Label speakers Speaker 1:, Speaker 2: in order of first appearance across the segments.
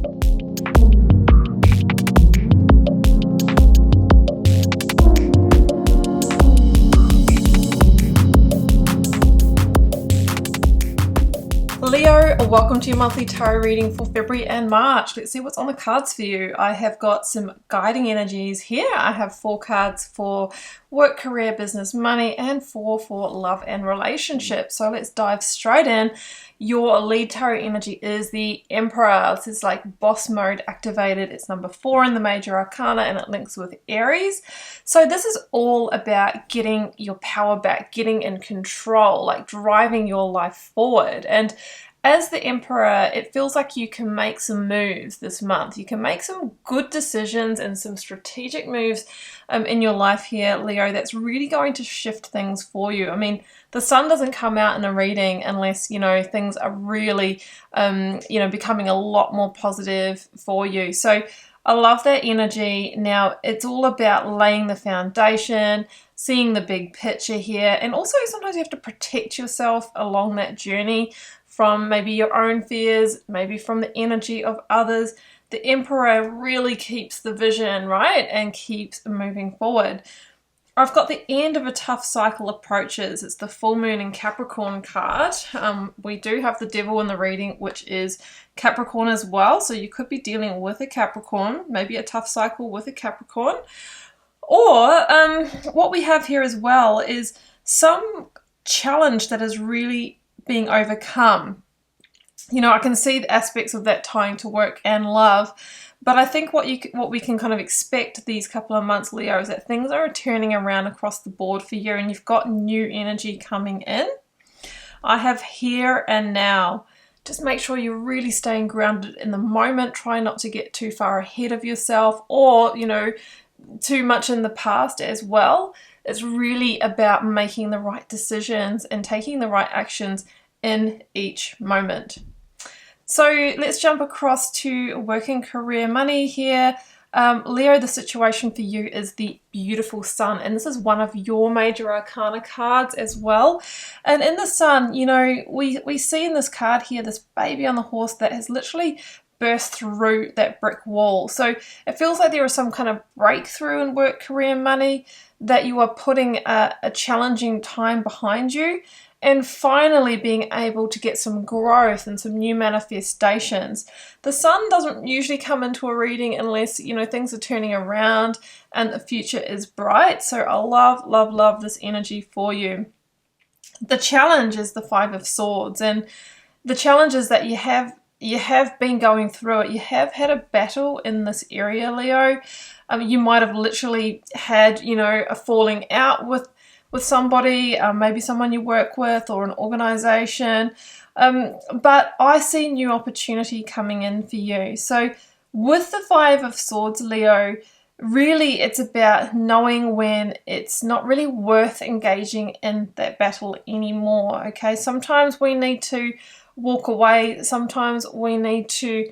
Speaker 1: Leo, welcome to your monthly tarot reading for February and March. Let's see what's on the cards for you. I have got some guiding energies here. I have 4 cards for work, career, business, money, and 4 for love and relationships. So let's dive straight in. Your lead tarot energy is the Emperor. This is like boss mode activated. It's number 4 in the major arcana and it links with Aries. So this is all about getting your power back, getting in control, like driving your life forward. And as the Emperor, it feels like you can make some moves this month. You can make some good decisions and some strategic moves in your life here, Leo, that's really going to shift things for you. I mean, the sun doesn't come out in a reading unless, you know, things are really, becoming a lot more positive for you. So I love that energy. Now, it's all about laying the foundation, seeing the big picture here, and also sometimes you have to protect yourself along that journey from maybe your own fears, maybe from the energy of others. The Emperor really keeps the vision, right? And keeps moving forward. I've got the end of a tough cycle approaches. It's the full moon in Capricorn card. We do have the devil in the reading, which is Capricorn as well. So you could be dealing with a Capricorn, maybe a tough cycle with a Capricorn. Or what we have here as well is some challenge that is really being overcome. You know, I can see the aspects of that tying to work and love, but I think what we can kind of expect these couple of months, Leo, is that things are turning around across the board for you and you've got new energy coming in. I have here and now. Just make sure you're really staying grounded in the moment. Try not to get too far ahead of yourself or, you know, too much in the past as well. It's really about making the right decisions and taking the right actions in each moment. So let's jump across to work and career money here. Leo, the situation for you is the beautiful sun, and this is one of your major arcana cards as well. And in the sun, you know, we see in this card here this baby on the horse that has literally burst through that brick wall. So it feels like there is some kind of breakthrough in work, career, money, that you are putting a challenging time behind you and finally being able to get some growth and some new manifestations. The sun doesn't usually come into a reading unless, you know, things are turning around and the future is bright. So I love, love, love this energy for you. The challenge is the 5 of Swords, and the challenge is that you have been going through it. You have had a battle in this area, Leo. You might have literally had, you know, a falling out with somebody, maybe someone you work with or an organization. But I see new opportunity coming in for you. So with the 5 of Swords, Leo, really it's about knowing when it's not really worth engaging in that battle anymore, okay? Sometimes we need to walk away. Sometimes we need to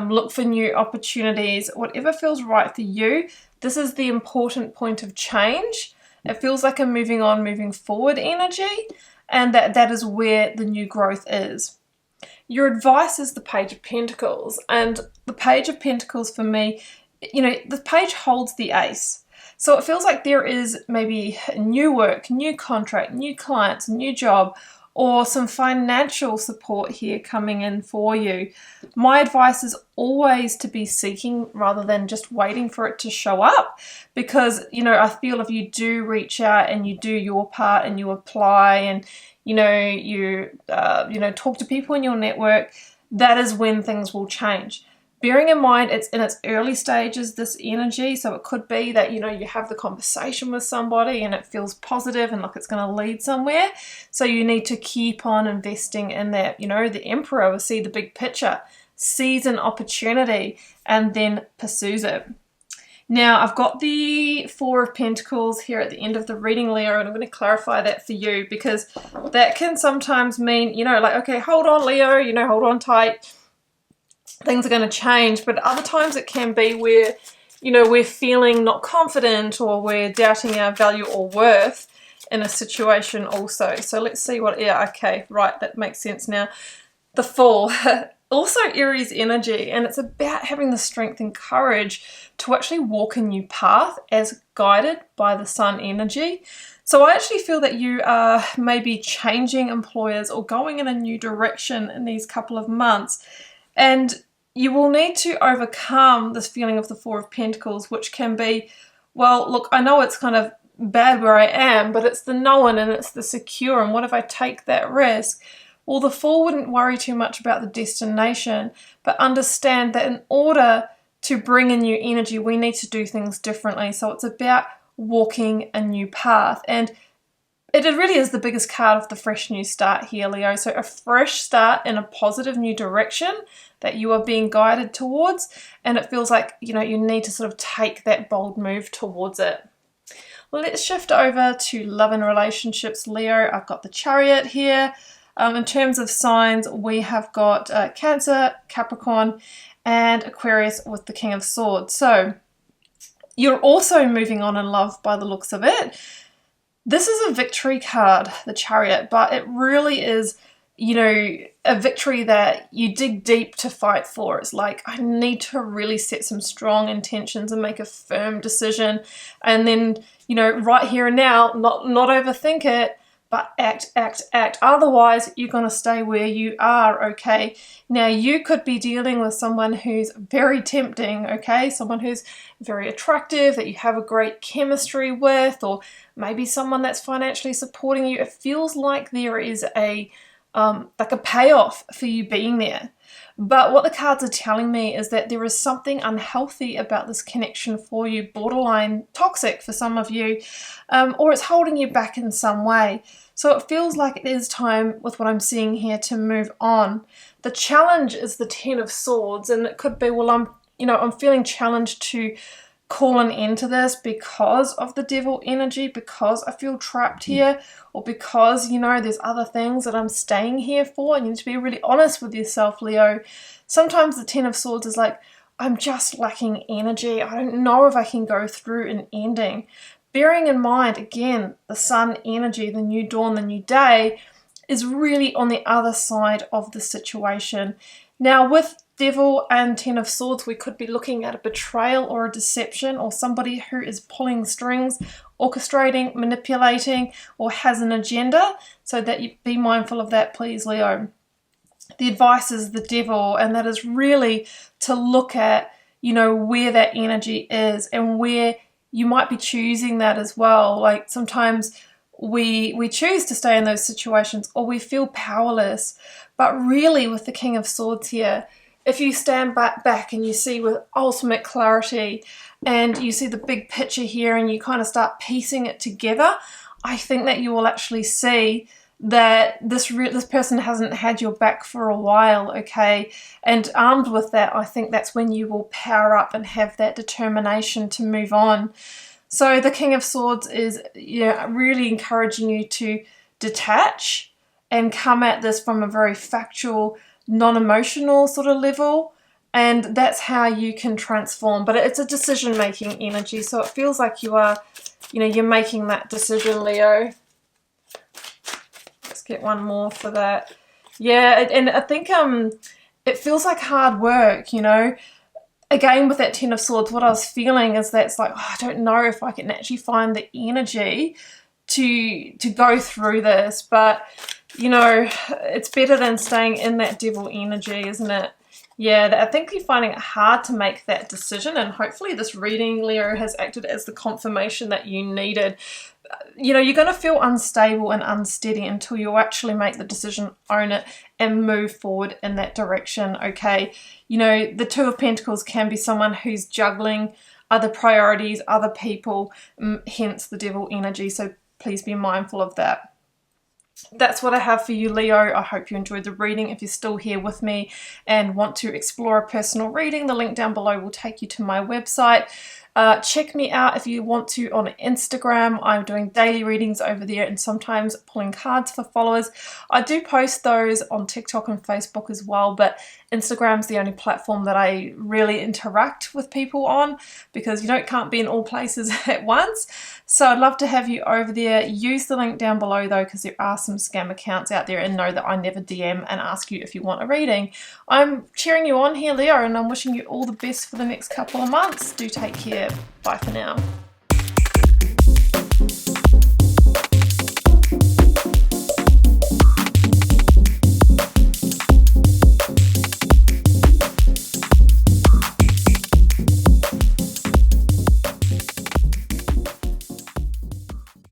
Speaker 1: look for new opportunities. Whatever feels right for you, this is the important point of change. It feels like a moving on, moving forward energy, and that is where the new growth is. Your advice is the Page of Pentacles, and the Page of Pentacles for me, you know, the page holds the ace. So it feels like there is maybe new work, new contract, new clients, new job, or some financial support here coming in for you. My advice is always to be seeking rather than just waiting for it to show up, because, you know, I feel if you do reach out and you do your part and you apply and, you talk to people in your network, that is when things will change. Bearing in mind it's in its early stages, this energy, so it could be that, you know, you have the conversation with somebody and it feels positive and like it's going to lead somewhere. So you need to keep on investing in that. You know, the Emperor will see the big picture, sees an opportunity, and then pursues it. Now, I've got the 4 of Pentacles here at the end of the reading, Leo, and I'm going to clarify that for you, because that can sometimes mean, you know, like, okay, hold on, Leo, you know, hold on tight. Things are going to change, but other times it can be where, you know, we're feeling not confident or we're doubting our value or worth in a situation also. So let's see what, yeah, okay, right, that makes sense now. The Fool. also Aries energy, and it's about having the strength and courage to actually walk a new path as guided by the sun energy. So I actually feel that you are maybe changing employers or going in a new direction in these couple of months, and you will need to overcome this feeling of the Four of Pentacles, which can be, well, look, I know it's kind of bad where I am, but it's the known and it's the secure, and what if I take that risk? Well, the Fool wouldn't worry too much about the destination, but understand that in order to bring in new energy, we need to do things differently. So it's about walking a new path, and it really is the biggest card of the fresh new start here, Leo. So a fresh start in a positive new direction that you are being guided towards, and it feels like, you know, you need to sort of take that bold move towards it. Well, let's shift over to love and relationships, Leo. I've got the Chariot here. In terms of signs, we have got Cancer, Capricorn, and Aquarius with the King of Swords. So you're also moving on in love by the looks of it. This is a victory card, the Chariot, but it really is, you know, a victory that you dig deep to fight for. It's like, I need to really set some strong intentions and make a firm decision, and then, you know, right here and now, not overthink it, but act. Otherwise, you're going to stay where you are, okay? Now, you could be dealing with someone who's very tempting, okay? Someone who's very attractive, that you have a great chemistry with, or maybe someone that's financially supporting you. It feels like there is like a payoff for you being there. But what the cards are telling me is that there is something unhealthy about this connection for you, borderline toxic for some of you, or it's holding you back in some way. So it feels like it is time, with what I'm seeing here, to move on. The challenge is the Ten of Swords, and it could be, well, I'm feeling challenged to call an end to this because of the Devil energy, because I feel trapped here, or because, you know, there's other things that I'm staying here for. And you need to be really honest with yourself, Leo. Sometimes the Ten of Swords is like, I'm just lacking energy. I don't know if I can go through an ending. Bearing in mind, again, the sun energy, the new dawn, the new day, is really on the other side of the situation. Now, with Devil and Ten of Swords, we could be looking at a betrayal or a deception, or somebody who is pulling strings, orchestrating, manipulating, or has an agenda. So that you be mindful of that, please, Leo. The advice is the Devil, and that is really to look at, you know, where that energy is and where you might be choosing that as well. Like sometimes we choose to stay in those situations, or we feel powerless. But really, with the King of Swords here, if you stand back and you see with ultimate clarity, and you see the big picture here, and you kind of start piecing it together, I think that you will actually see that this person hasn't had your back for a while, okay? And armed with that, I think that's when you will power up and have that determination to move on. So the King of Swords is, you know, really encouraging you to detach and come at this from a very factual, non-emotional sort of level, and that's how you can transform. But it's a decision-making energy, so it feels like you are, you know, you're making that decision, Leo. Let's get one more for that. Yeah, and I think it feels like hard work, you know. Again, with that Ten of Swords, what I was feeling is that it's like, oh, I don't know if I can actually find the energy to go through this, but you know, it's better than staying in that Devil energy, isn't it? Yeah, I think you're finding it hard to make that decision, and hopefully this reading, Leo, has acted as the confirmation that you needed. You know, you're going to feel unstable and unsteady until you actually make the decision, own it, and move forward in that direction, okay? You know, the Two of Pentacles can be someone who's juggling other priorities, other people, hence the Devil energy, so please be mindful of that. That's what I have for you, Leo. I hope you enjoyed the reading. If you're still here with me and want to explore a personal reading, the link down below will take you to my website. Check me out if you want to on Instagram. I'm doing daily readings over there and sometimes pulling cards for followers. I do post those on TikTok and Facebook as well, but Instagram's the only platform that I really interact with people on, because can't be in all places at once. So I'd love to have you over there. Use the link down below though, because there are some scam accounts out there, and know that I never DM and ask you if you want a reading. I'm cheering you on here, Leo, and I'm wishing you all the best for the next couple of months. Do take care. Bye for now.